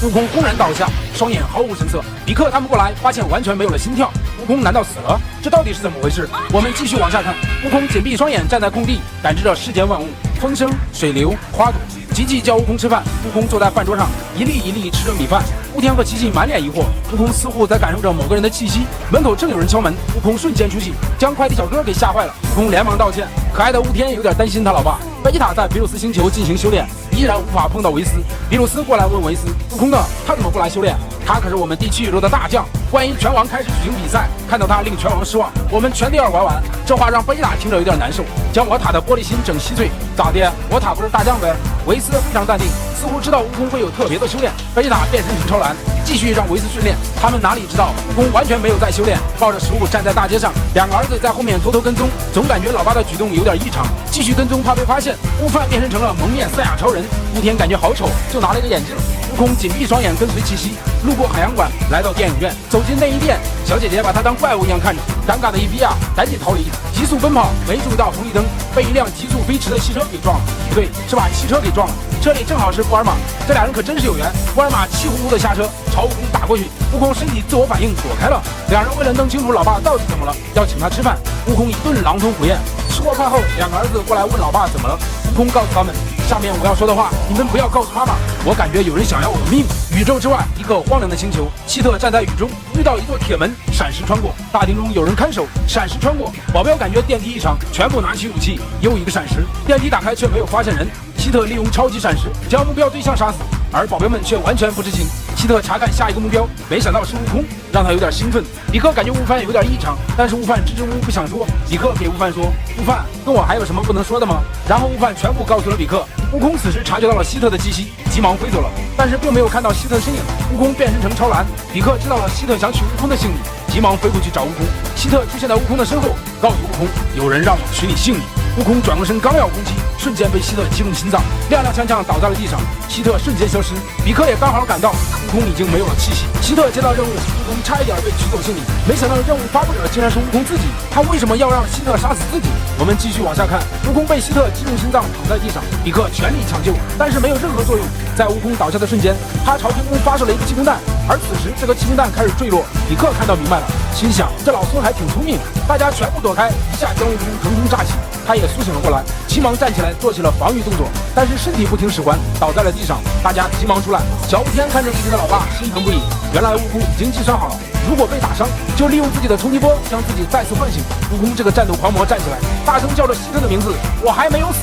悟空轰然倒下，双眼毫无神色。比克他们过来，发现完全没有了心跳。悟空难道死了？这到底是怎么回事？我们继续往下看。悟空紧闭双眼，站在空地，感知着世间万物，风声、水流、花朵。吉吉叫悟空吃饭，悟空坐在饭桌上，一粒一粒吃着米饭。悟天和琪琪满脸疑惑，悟空似乎在感受着某个人的气息。门口正有人敲门，悟空瞬间出戏，将快递小哥给吓坏了。悟空连忙道歉。可爱的悟天有点担心他老爸。贝吉塔在比鲁斯星球进行修炼，依然无法碰到维斯。比鲁斯过来问维斯，悟空呢？他怎么不来修炼？他可是我们第7宇宙的大将，万一拳王开始举行比赛，看到他令拳王失望，我们全都要玩完。这话让贝吉塔听着有点难受，将我塔的玻璃心整稀碎。咋的？我塔不是大将呗？维斯非常淡定，似乎知道悟空会有特别的修炼。贝吉塔变身成超蓝，继续让维斯训练。他们哪里知道，悟空完全没有在修炼，抱着食物站在大街上，两个儿子在后面偷偷跟踪，总感觉老爸的举动有点异常，继续跟踪怕被发现。悟饭变身成了蒙面赛亚超人，悟天感觉好丑，就拿了一个眼镜。悟空紧闭双眼跟随气息，路过海洋馆，来到电影院，走进内衣店，小姐姐把他当怪物一样看着，尴尬的一逼啊，赶紧逃离，急速奔跑，没注意到红绿灯，被一辆急速飞驰的汽车给撞了，不对，是把汽车给撞了。这里正好是布尔玛，这俩人可真是有缘。布尔玛气呼呼的下车，朝悟空打过去，悟空身体自我反应躲开了。两人为了弄清楚老爸到底怎么了，要请他吃饭，悟空一顿狼吞虎咽。吃过饭后，两个儿子过来问老爸怎么了，悟空告诉他们，下面我要说的话，你们不要告诉妈妈，我感觉有人想要我的命。宇宙之外，一个荒凉的星球，希特站在雨中，遇到一座铁门，闪石穿过，大厅中有人看守，闪石穿过，保镖感觉电梯异常，全部拿起武器，又一个闪石，电梯打开却没有发现人。希特利用超级闪石将目标对象杀死，而保镖们却完全不知情。希特查看下一个目标，没想到是悟空，让他有点兴奋。比克感觉悟饭有点异常，但是悟饭支支吾吾不想说。比克给悟饭说，悟饭跟我还有什么不能说的吗？然后悟饭全部告诉了比克。悟空此时察觉到了希特的气息，急忙飞走了，但是并没有看到希特的身影。悟空变身成超蓝，比克知道了希特想取悟空的性命，急忙飞过去找悟空。希特出现在悟空的身后，告诉悟空，有人让我取你性命。悟空转过身刚要攻击，瞬间被希特击中心脏，踉踉跄跄倒在了地上。希特瞬间消失，比克也刚好赶到，悟空已经没有了气息。希特接到任务，悟空差一点被取走性命，没想到任务发布者竟然是悟空自己，他为什么要让希特杀死自己？我们继续往下看，悟空被希特击中心脏，躺在地上，比克全力抢救，但是没有任何作用。在悟空倒下的瞬间，他朝天空发射了一个气功弹，而此时这个气功弹开始坠落。比克看到明白了，心想这老孙还挺聪明，大家全部躲开，一下将悟空腾空炸起。他也苏醒了过来，急忙站起来做起了防御动作，但是身体不听使唤，倒在了地上。大家急忙出来，小悟天看着自己的老爸，心疼不已。原来悟空已经计算好了，如果被打伤，就利用自己的冲击波将自己再次唤醒。悟空这个战斗狂魔站起来，大声叫着希特的名字，我还没有死。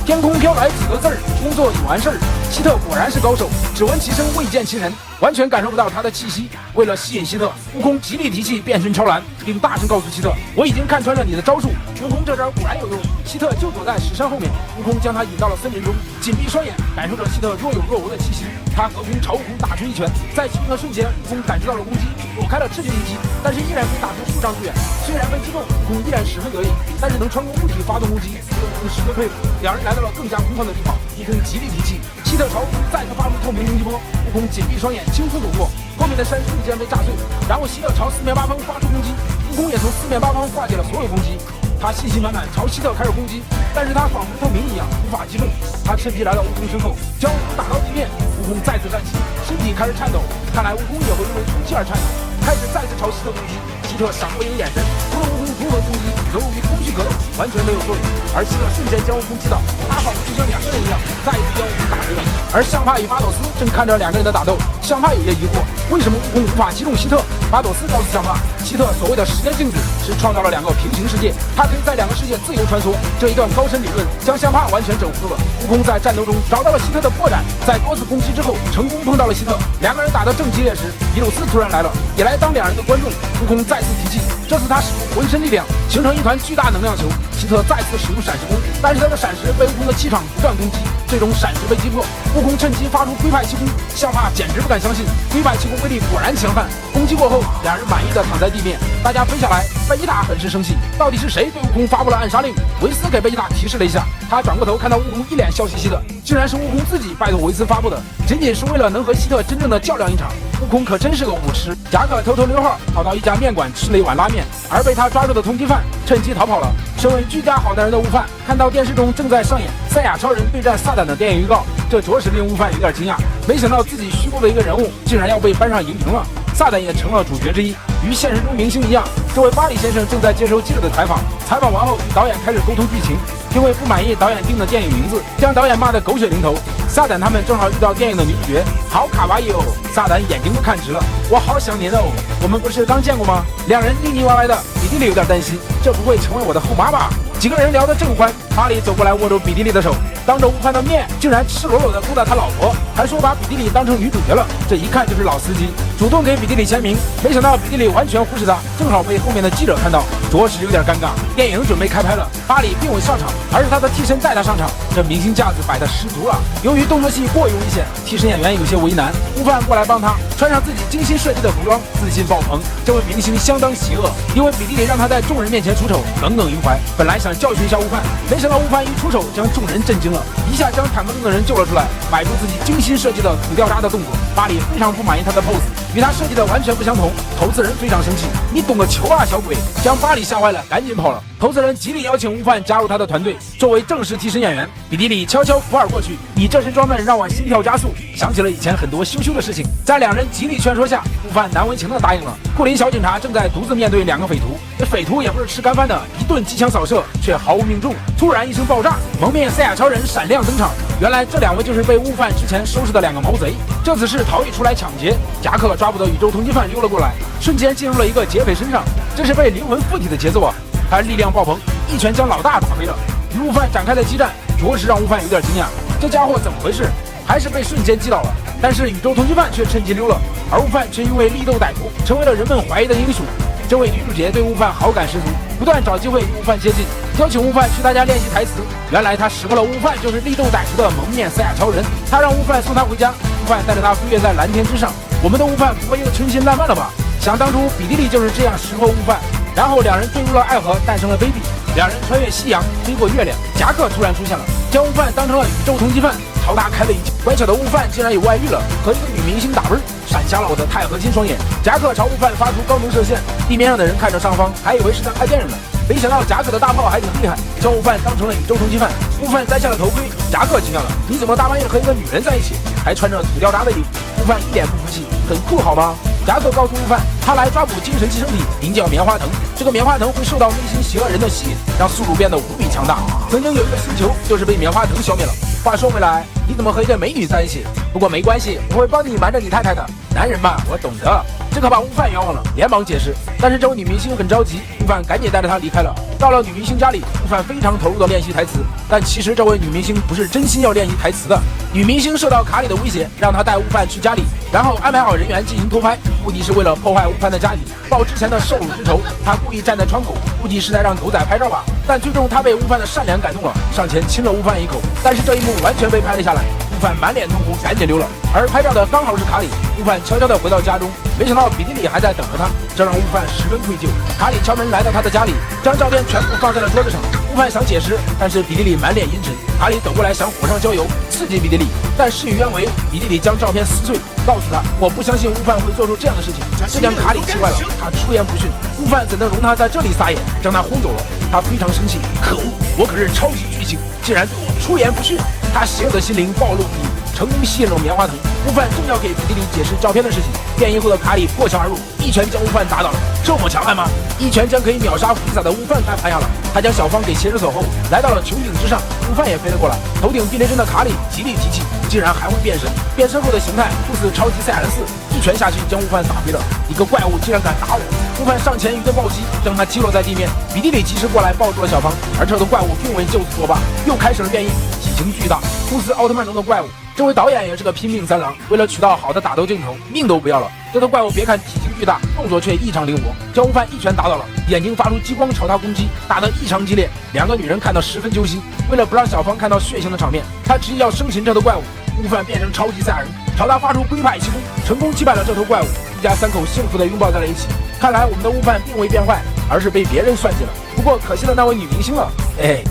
天空飘来几个字儿，工作已完事儿。希特果然是高手，只闻其声未见其人，完全感受不到他的气息。为了吸引希特，悟空极力提气变身超蓝，并大声告诉希特，我已经看穿了你的招数。悟空这招果然有用，希特就躲在石山后面，悟空将他引到了森林中，紧闭双眼，感受着希特若有若无的气息。他隔空朝悟空打出一拳，在击中的瞬间，悟空感知到了攻击，躲开了致命一击，但是依然被打出数丈之远。虽然被击中，悟空依然十分得意，但是能穿过物体发动攻击，悟空十分佩服。两人来到了更加空旷的地方，悟空极力提气，希特朝悟空再次发出透明攻击波，悟空紧闭双眼轻松躲过，后面的山瞬间被炸碎，然后希特朝四面八方发出攻击，悟空也从四面八方化解了所有攻击。他信心满满朝希特开始攻击，但是他仿佛透明一样无法击中。他趁机来到悟空身后，将悟空打到地面。悟空再次站起，身体开始颤抖，看来悟空也会因为出气而颤抖，开始再次朝希特攻击。希特闪过一个眼神，无论悟空如何攻击，都与空虚格斗，完全没有作用。而希特瞬间将悟空击倒，他仿佛就像两个人一样，再一次将悟空打回了。而相帕与巴朵斯正看着两个人的打斗，相帕有些疑惑，为什么悟空无法击中希特？巴朵斯告诉相帕，希特所谓的时间镜子是创造了两个平行世界，他可以在两个世界自由穿梭。这一段高深理论将相帕完全整糊了。悟空在战斗中找到了希特的破绽，在多次攻击之后，成功碰到了希特。两个人打得正激烈时，比鲁斯突然来了，也来当两人的观众。悟空再次提气，这次他使用浑身力量，形成一团巨大能量球。希特再次使用闪石弓，但是他的闪石被悟空的气场不断攻击，最终闪石被击破。悟空趁机发出龟派气功，相帕简直不敢相信，龟派气功威力果然强悍。攻击过后，后，两人满意的躺在地面，大家飞下来。贝吉塔很是生气，到底是谁对悟空发布了暗杀令？维斯给贝吉塔提示了一下，他转过头看到悟空一脸笑嘻嘻的，竟然是悟空自己拜托维斯发布的，仅仅是为了能和希特真正的较量一场。悟空可真是个武痴。夹克偷偷溜号跑到一家面馆吃了一碗拉面，而被他抓住的通缉犯趁机逃跑了。身为居家好男人的悟饭看到电视中正在上演赛亚超人对战撒旦的电影预告，这着实令悟饭有点惊讶，没想到自己虚构的一个人物竟然要被搬上荧屏了，撒旦也成了主角之一。与现实中明星一样，这位巴里先生正在接受记者的采访，采访完后与导演开始沟通剧情，因为不满意导演定的电影名字，将导演骂得狗血淋头。撒旦他们正好遇到电影的女主角，好卡哇伊哦！撒旦眼睛都看直了，我好想您哦！我们不是刚见过吗？两人腻腻歪歪的，比蒂里有点担心，这不会成为我的后妈吧？几个人聊得正欢，巴里走过来握住比蒂里的手，当着悟饭的面竟然赤裸裸地勾搭他老婆，还说把比蒂里当成女主角了，这一看就是老司机，主动给比蒂里签名。没想到比蒂里完全忽视他，正好被后面的记者看到，着实有点尴尬。电影准备开拍了，巴里并未上场，而是他的替身带他上场，这明星架子摆得十足了。由于动作戏过于危险，替身演员有些为难，悟饭过来帮他穿上自己精心设计的服装，自信爆棚。这位明星相当邪恶，因为比蒂里让他在众人面前出丑，耿耿于怀，本来想教训一下悟饭，没想到悟饭一出手将众人震惊了，一下将坦克中的人救了出来，摆出自己精心设计的土掉渣的动作。巴里非常不满意他的 pose， 与他设计的完全不相同，投资人非常生气，你懂个球啊小鬼，将巴里吓坏了，赶紧跑了。投资人极力邀请悟饭加入他的团队，作为正式替身演员。比蒂里悄悄扶耳过去，你这身装扮让我心跳加速，想起了以前很多羞羞的事情。在两人极力劝说下，悟饭难为情的答应了。库林小警察正在独自面对两个匪徒，这匪徒也不是吃干饭的，一顿机枪扫射却毫无命中。突然一声爆炸，蒙面赛亚超人闪亮登场。原来这两位就是被悟饭之前收拾的两个毛贼，这次是逃逸出来抢劫。夹克抓捕的宇宙通缉犯溜了过来，瞬间进入了一个劫匪身上，这是被灵魂附体的节奏啊！他力量爆棚，一拳将老大打飞了。与悟饭展开的激战着实让悟饭有点惊讶，这家伙怎么回事？还是被瞬间击倒了。但是宇宙通缉犯却趁机溜了，而悟饭却因为力斗歹徒成为了人们怀疑的英雄。这位女主角对悟饭好感十足，不断找机会与悟饭接近，邀请悟饭去他家练习台词。原来他识破了悟饭就是力斗歹徒的蒙面赛亚超人，他让悟饭送他回家，悟饭带着他飞跃在蓝天之上。我们的悟饭不会又春心烂漫了吧？想当初比蒂里就是这样识破悟饭，然后两人坠入了爱河，诞生了 baby。两人穿越夕阳，飞过月亮，夹克突然出现了，将悟饭当成了宇宙通缉犯，朝他开了一枪。乖巧的悟饭竟然有外遇了，和一个女明星打啵，闪瞎了我的钛合金双眼。夹克朝悟饭发出高能射线，地面上的人看着上方，还以为是在拍电影呢。没想到夹克的大炮还挺厉害，将悟饭当成了宇宙通缉犯。悟饭摘下了头盔，夹克惊讶了：“你怎么大半夜和一个女人在一起，还穿着土掉渣的衣服？”悟饭一脸不服气：“很酷好吗？”夹克告诉悟饭，他来抓捕精神寄生体，名叫棉花藤。这个棉花藤会受到内心邪恶人的吸引，让宿主变得无比强大。曾经有一个星球就是被棉花藤消灭了。话说回来，你怎么和一个美女在一起？不过没关系，我会帮你瞒着你太太的。男人嘛，我懂得。这可把悟饭冤枉了，连忙解释。但是这位女明星很着急，悟饭赶紧带着她离开了。到了女明星家里，悟饭非常投入的练习台词，但其实这位女明星不是真心要练习台词的。女明星受到卡里的威胁，让她带悟饭去家里，然后安排好人员进行偷拍，目的是为了破坏悟饭的家里，报之前的受辱之仇。她故意站在窗口，估计是在让狗仔拍照吧。但最终她被悟饭的善良感动了，上前亲了悟饭一口。但是这一幕完全被拍了下来，悟饭满脸痛苦，赶紧溜了。而拍照的刚好是卡里，悟饭悄悄地回到家中，没想到比蒂里还在等着他，这让悟饭十分愧疚。卡里敲门来到他的家里，将照片全部放在了桌子上。悟饭想解释，但是比蒂里满脸阴沉。卡里走过来想火上浇油，刺激比蒂里，但事与愿违，比蒂里将照片撕碎，告诉他：“我不相信悟饭会做出这样的事情。”这将卡里气坏了，他出言不逊。悟饭怎能容他在这里撒野，将他轰走了。他非常生气，可恶，我可是超级巨星，竟然对我出言不逊。他邪恶的心灵暴露无遗，成功吸引了棉花藤。悟饭正要给比蒂里解释照片的事情，变异后的卡里破墙而入，一拳将悟饭打倒了。这么强悍吗？一拳将可以秒杀弗利萨的悟饭拍下了。他将小芳给挟持走后，来到了穹顶之上，悟饭也飞了过来。头顶避雷针的卡里极力提气，竟然还会变身。变身后的形态酷似超级赛亚人4，一拳下去将悟饭打飞了。一个怪物竟然敢打我！悟饭上前一个暴击，将他击落在地面。比蒂里及时过来抱住了小芳，而这头怪物并未就此作罢，又开始了变异，体型巨大，酷似奥特曼中的怪物。这位导演也是个拼命三郎，为了取到好的打斗镜头，命都不要了。这头怪物别看体型巨大，动作却异常灵活，将悟饭一拳打倒了，眼睛发出激光朝他攻击，打得异常激烈。两个女人看到十分揪心，为了不让小芳看到血腥的场面，她执意要生擒这头怪物。悟饭变成超级赛亚人，朝他发出龟派气功，成功击败了这头怪物。一家三口幸福地拥抱在了一起。看来我们的悟饭并未变坏，而是被别人算计了。不过可惜了那位女明星了。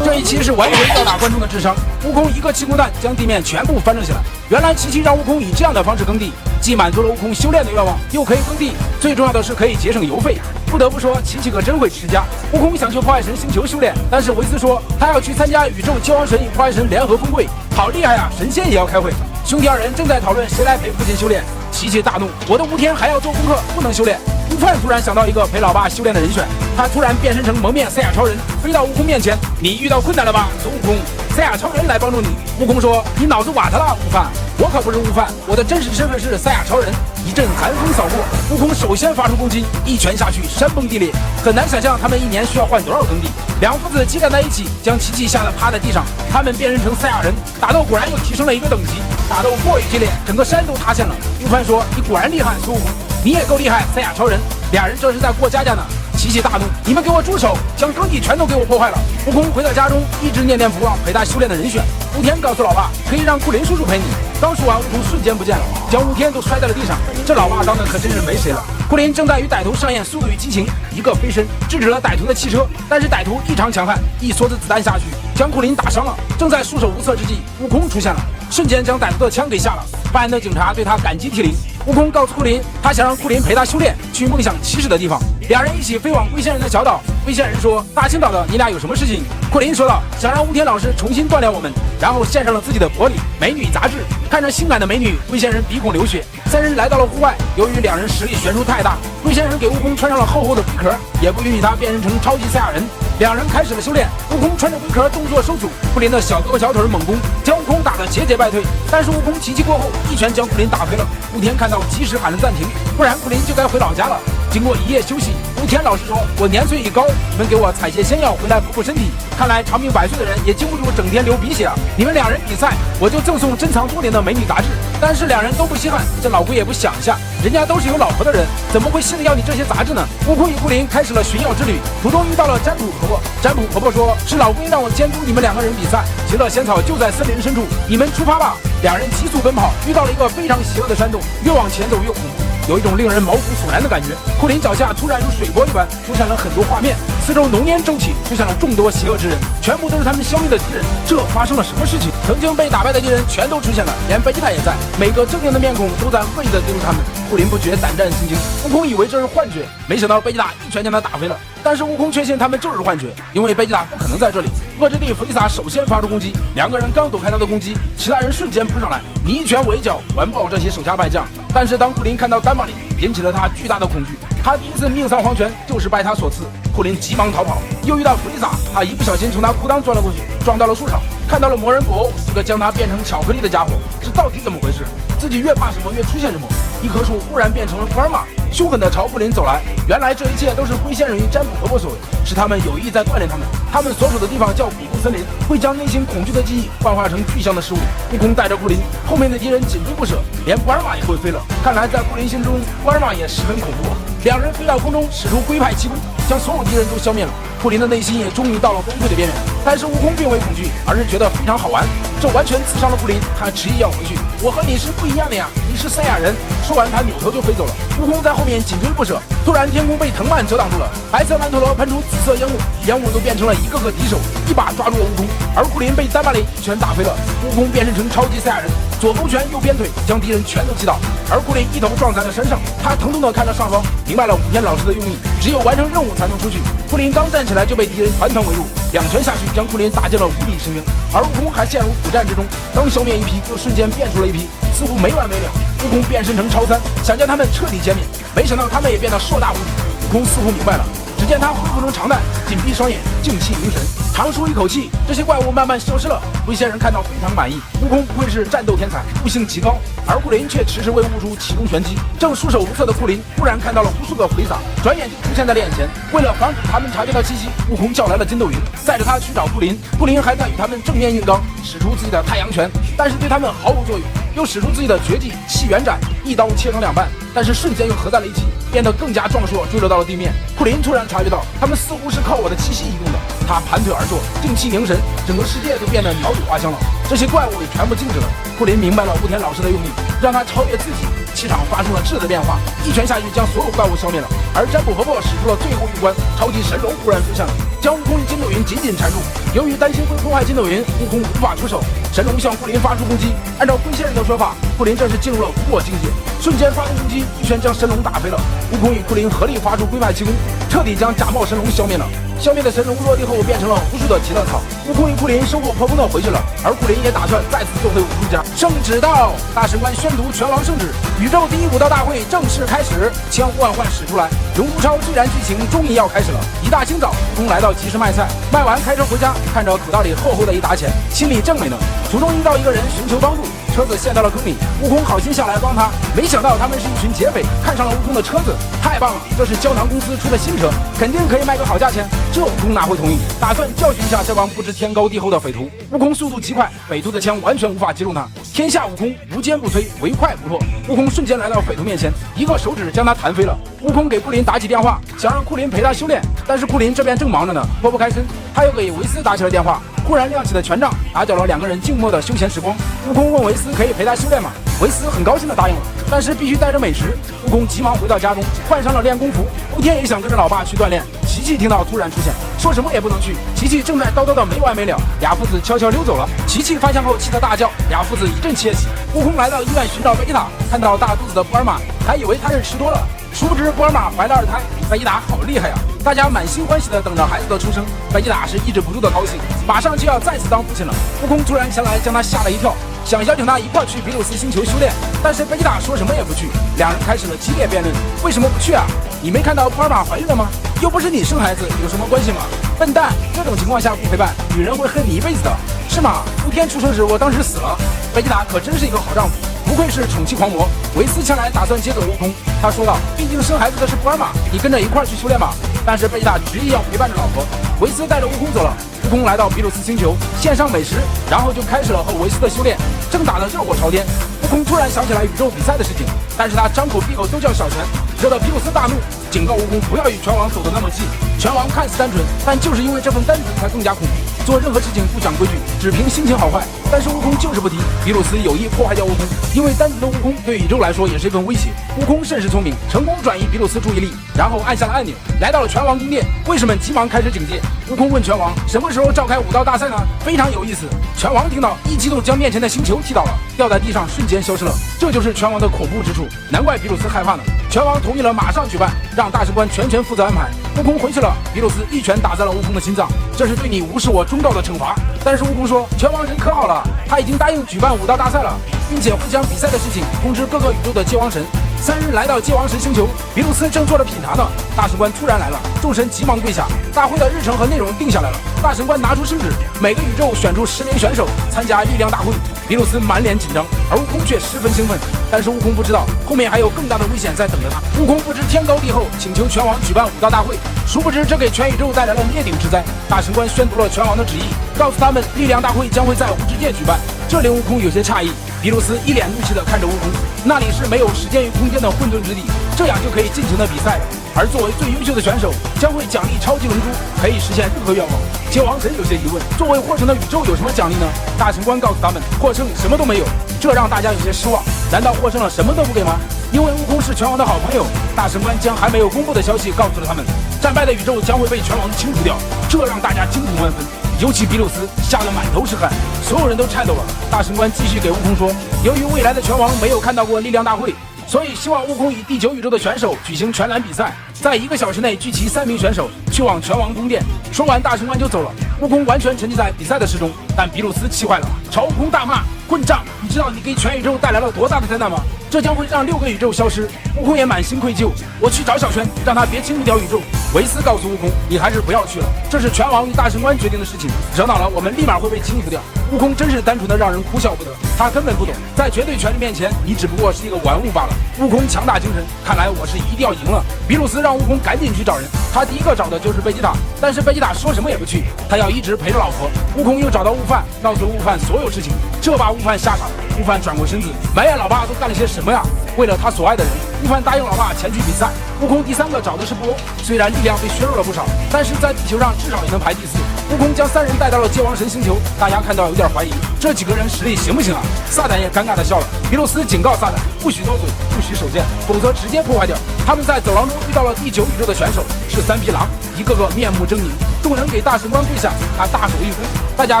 这一期是完全吊打观众的智商。悟空一个气功弹将地面全部翻正起来。原来琪琪让悟空以这样的方式耕地，既满足了悟空修炼的愿望，又可以耕地，最重要的是可以节省邮费。不得不说，琪琪可真会持家。悟空想去破坏神星球修炼，但是维斯说他要去参加宇宙骄王神与破坏神联合峰会，好厉害啊！神仙也要开会。兄弟二人正在讨论谁来陪父亲修炼，琪琪大怒：我的吴天还要做功课，不能修炼。悟饭突然想到一个陪老爸修炼的人选，他突然变身成蒙面赛亚超人，飞到悟空面前：你遇到困难了吧，孙悟空？赛亚超人来帮助你。悟空说：你脑子瓦特了，悟饭，我可不是悟饭，我的真实身份是赛亚超人。一阵寒风扫过，悟空首先发出攻击，一拳下去，山崩地裂。很难想象他们一年需要换多少耕地。两父子激战在一起，将琪琪吓得趴在地上。他们变身成赛亚人，打斗果然又提升了一个等级，打斗过于激烈，整个山都塌陷了。悟饭说：你果然厉害，孙悟空，你也够厉害，赛亚超人。俩人这是在过家家呢。琪琪大怒：你们给我住手，将耕地全都给我破坏了。悟空回到家中，一直念念不忘陪他修炼的人选。悟天告诉老爸，可以让库林叔叔陪你。刚说完，悟空瞬间不见了，将悟天都摔在了地上。这老爸当的可真是没谁了。库林正在与歹徒上演速度与激情，一个飞身制止了歹徒的汽车，但是歹徒异常强悍，一梭子子弹下去，将库林打伤了。正在束手无策之际，悟空出现了，瞬间将歹徒的枪给下了。办案的警察对他感激涕零。悟空告诉库林，他想让库林陪他修炼，去梦想骑士的地方。两人一起飞往龟仙人的小岛。龟仙人说：大青岛的，你俩有什么事情？库林说道：想让悟天老师重新锻炼我们。然后献上了自己的玻璃美女杂志。看着性感的美女，龟仙人鼻孔流血。三人来到了户外，由于两人实力悬殊太大，龟仙人给悟空穿上了厚厚的龟壳，也不允许他变身成超级赛亚人。两人开始了修炼，悟空穿着龟壳动作收主，库林的小胳膊小腿猛攻，将悟空打得节节败退。但是悟空奇迹过后，一拳将库林打飞了。悟天看到及时喊了暂停，不然库林就该回老家了。经过一夜休息，悟天老师说：我年岁已高，你们给我采些仙药回来补补身体。看来长命百岁的人也经不住整天流鼻血啊！你们两人比赛，我就赠送珍藏多年的美女杂志。但是两人都不稀罕，这老龟也不想一下，人家都是有老婆的人，怎么会稀得要你这些杂志呢？悟空与库林开始了寻药之旅，途中遇到了占卜婆婆。占卜婆婆说：是老龟让我监督你们两个人比赛，极乐仙草就在森林深处，你们出发吧。两人急速奔跑，遇到了一个非常邪恶的山洞，越往前走越恐怖，有一种令人毛骨悚然的感觉。库林脚下突然如水波一般出现了很多画面，四周浓烟瘴气，出现了众多邪恶之人，全部都是他们消灭的敌人。这发生了什么事情？曾经被打败的敌人全都出现了，连贝吉塔也在，每个狰狞的面孔都在恶意的盯着他们。库林不觉胆战心惊，悟空以为这是幻觉，没想到贝吉塔一拳将他打飞了。但是悟空确信他们就是幻觉，因为贝吉塔不可能在这里。恶之帝弗利萨首先发出攻击，两个人刚躲开他的攻击，其他人瞬间扑上来，你一拳我一脚，完爆这些手下败将。但是当库林看到丹玛里，引起了他巨大的恐惧。他第一次命丧黄泉就是拜他所赐。库林急忙逃跑，又遇到弗利萨，他一不小心从他裤裆钻了过去，撞到了树上，看到了魔人布欧，一个将他变成巧克力的家伙。这到底怎么回事？自己越怕什么越出现什么。一棵树忽然变成了福尔马，凶狠地朝库林走来。原来这一切都是龟仙人与占卜婆婆所为，是他们有意在锻炼他们。他们所属的地方叫古布森林，会将内心恐惧的记忆幻化成具象的事物。悟空带着库林，后面的敌人紧追不舍，连福尔马也会飞了。看来在库林心中，福尔马也十分恐怖。两人飞到空中，使出龟派气功，将所有敌人都消灭了。库林的内心也终于到了崩溃的边缘，但是悟空并未恐惧，而是觉得非常好玩。这完全刺伤了库林，他执意要回去。我和你是不一样的呀，你是赛亚人。说完，他扭头就飞走了。悟空在后面紧追不舍。突然，天空被藤蔓遮挡住了，白色曼陀罗喷出紫色烟雾，烟雾都变成了一个个敌手，一把抓住了悟空。而库林被丹玛里一拳打飞了。悟空变身成超级赛亚人，左勾拳右鞭腿，将敌人全都击倒。而库林一头撞在了山上，他疼痛地看着上方，明白了悟天老师的用意，只有完成任务才能出去。库林刚站起来就被敌人团团围住，两拳下去将库林打进了无底深渊。而悟空还陷入苦战之中，刚消灭一批，就瞬间变出了一批，似乎没完没了。悟空变身成超三，想将他们彻底歼灭，没想到他们也变得硕大无比。悟空似乎明白了，只见他恢复成常态，紧闭双眼，静气凝神，长舒一口气，这些怪物慢慢消失了。龟仙人看到非常满意，悟空不愧是战斗天才，悟性极高。而库林却迟迟未悟出启动玄机，正束手无策的库林突然看到了无数个回撒，转眼就出现在了眼前。为了防止他们察觉到气息，悟空叫来了筋斗云，载着他去找库林。库林还在与他们正面硬刚，使出自己的太阳拳，但是对他们毫无作用。又使出自己的绝技气元斩，一刀切成两半，但是瞬间又合在了一起，变得更加壮硕，坠落到了地面。库林突然察觉到，他们似乎是靠我的气息移动的。他盘腿而坐，定气凝神，整个世界都变得鸟语花香了。这些怪物也全部静止了。库林明白了雾天老师的用意，让他超越自己，气场发生了质的变化，一拳下去将所有怪物消灭了。而占卜婆婆使出了最后一关，超级神龙忽然出现了，将悟空与筋斗云紧紧缠住。由于担心会破坏筋斗云，悟空无法出手。神龙向库林发出攻击，按照龟仙人的说法，库林这是进入了无我境界，瞬间发动攻击，一拳将神龙打飞了。悟空与库林合力发出龟派气功，彻底将假冒神龙消灭了。消灭的神龙落地后变成了无数的奇特草，悟空与库林收获颇丰的回去了，而库林也打算再次做回悟空家。圣旨到，大神官宣读拳王圣旨，宇宙第一武道大会正式开始，枪呼万唤使出来，龙珠超自然剧情终于要开始了。一大清早，悟空来到集市卖菜，卖完开车回家，看着口袋里厚厚的一沓钱，心里正美呢。途中遇到一个人寻求帮助，车子陷到了坑里，悟空好心下来帮他，没想到他们是一群劫匪，看上了悟空的车子，太棒了，这是胶囊公司出的新车，肯定可以卖个好价钱。这悟空哪会同意，打算教训一下这帮不知天高地厚的匪徒。悟空速度极快，匪徒的枪完全无法击中他，天下悟空无坚不摧，唯快不破。悟空瞬间来到匪徒面前，一个手指将他弹飞了。悟空给库林打起电话，想让库林陪他修炼，但是库林这边正忙着呢，脱不开身。他又给维斯打起了电话，忽然亮起的权杖打搅了两个人静默的休闲时光。悟空问维斯可以陪他修炼吗？维斯很高兴的答应了，但是必须带着美食。悟空急忙回到家中，换上了练功服。悟天也想跟着老爸去锻炼。琪琪听到突然出现，说什么也不能去。琪琪正在叨叨的没完没了，俩父子悄悄溜走了。琪琪发现后气得大叫，俩父子一阵窃喜。悟空来到医院寻找贝吉塔，看到大肚子的布尔玛，还以为他是吃多了，殊不知布尔玛怀了2胎。贝吉塔好厉害呀！大家满心欢喜的等着孩子的出生。贝吉塔是抑制不住的高兴，马上就要再次当父亲了。悟空突然前来将他吓了一跳，想邀请他一块去比鲁斯星球修炼，但是贝吉塔说什么也不去。两人开始了激烈辩论，为什么不去啊？你没看到布尔玛怀孕了吗？又不是你生孩子，有什么关系吗？笨蛋，这种情况下不陪伴，女人会恨你一辈子的，是吗？悟天出生时我当时死了。贝吉塔可真是一个好丈夫，不愧是宠妻狂魔。维斯前来打算接走悟空，他说道，毕竟生孩子的是布尔玛，你跟着一块去修炼吧。但是贝吉塔执意要陪伴着老婆。维斯带着悟空走了。悟空来到比鲁斯星球，献上美食，然后就开始了和维斯的修炼，正打得热火朝天。悟空突然想起来宇宙比赛的事情，但是他张口闭口都叫小拳，惹得比鲁斯大怒，警告悟空不要与拳王走得那么近。拳王看似单纯，但就是因为这份单纯才更加恐怖，做任何事情不讲规矩，只凭心情好坏。但是悟空就是不提，比鲁斯有意破坏掉悟空，因为单纯的悟空对宇宙来说也是一份威胁。悟空甚是聪明，成功转移比鲁斯注意力，然后按下了按钮，来到了拳王宫殿。卫士们急忙开始警戒。悟空问拳王什么时候召开武道大赛呢？非常有意思。拳王听到一激动将面前的星球踢倒了，掉在地上瞬间消失了。这就是拳王的恐怖之处，难怪比鲁斯害怕呢。拳王同意了，马上举办，让大神官全权负责安排。悟空回去了，比鲁斯一拳打在了悟空的心脏，这是对你无视我忠告的惩罚。但是悟空说，拳王人可好了，他已经答应举办武道大赛了，并且会将比赛的事情通知各个宇宙的界王神。3人来到界王神星球，比鲁斯正坐着品茶呢，大神官突然来了，众神急忙跪下。大会的日程和内容定下来了，大神官拿出圣旨，每个宇宙选出10名选手参加力量大会。比鲁斯满脸紧张，而悟空却十分兴奋。但是悟空不知道后面还有更大的危险在等着他。悟空不知天高地厚，请求拳王举办武道大会，殊不知这给全宇宙带来了灭顶之灾。大神官宣读了拳王的旨意，告诉他们力量大会将会在无之界举办。这令悟空有些诧异。比鲁斯一脸怒气地看着悟空，那里是没有时间与空间的混沌之地，这样就可以尽情的比赛。而作为最优秀的选手，将会奖励超级龙珠，可以实现任何愿望。界王神有些疑问，作为获胜的宇宙有什么奖励呢？大神官告诉他们，获胜什么都没有，这让大家有些失望。难道获胜了什么都不给吗？因为悟空是拳王的好朋友，大神官将还没有公布的消息告诉了他们，战败的宇宙将会被拳王清除掉，这让大家惊恐万分。尤其比鲁斯吓得满头是汗，所有人都颤抖了。大神官继续给悟空说，由于未来的拳王没有看到过力量大会，所以希望悟空以第9宇宙的选手举行全栏比赛，在1个小时内聚齐3名选手去往拳王宫殿。说完，大神官就走了。悟空完全沉浸在比赛的事中，但比鲁斯气坏了，朝悟空大骂，混账！你知道你给全宇宙带来了多大的灾难吗？这将会让6个宇宙消失。悟空也满心愧疚，我去找小轩，让他别侵入掉宇宙。维斯告诉悟空，你还是不要去了，这是拳王与大神官决定的事情，惹恼了我们立马会被清除掉。悟空真是单纯的让人哭笑不得，他根本不懂，在绝对权力面前，你只不过是一个玩物罢了。悟空强大精神，看来我是一定要赢了。比鲁斯让悟空赶紧去找人，他第一个找的就是贝吉塔，但是贝吉塔说什么也不去，他要一直陪着老婆。悟空又找到悟饭，告诉悟饭所有事情，这把悟饭吓傻了。悟饭转过身子，埋怨老爸都干了些什么呀？为了他所爱的人，悟饭答应老爸前去比赛。悟空第3个找的是布欧，虽然力量被削弱了不少，但是在地球上至少也能排第4。悟空将3人带到了界王神星球，大家看到有点怀疑，这几个人实力行不行啊？撒旦也尴尬的笑了。皮鲁斯警告撒旦，不许斗嘴，不许手贱，否则直接破坏掉。他们在走廊中遇到了第9宇宙的选手，是3匹狼，一个个面目狰狞。众人给大神官跪下，他大手一挥，大家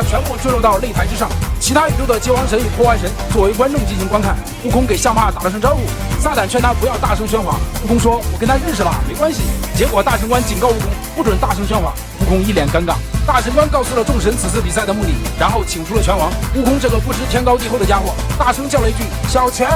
全部坠落到擂台之上。其他宇宙的界王神与破坏神作为观众进行观看。悟空给相怕打了声招呼，撒旦劝他不要大声喧哗。悟空说：“我跟他认识了，没关系。”结果大神官警告悟空不准大声喧哗。悟空一脸尴尬。大神官告诉了众神此次比赛的目的，然后请出了拳王。悟空这个不知天高地厚的家伙，大声叫了一句“小拳”，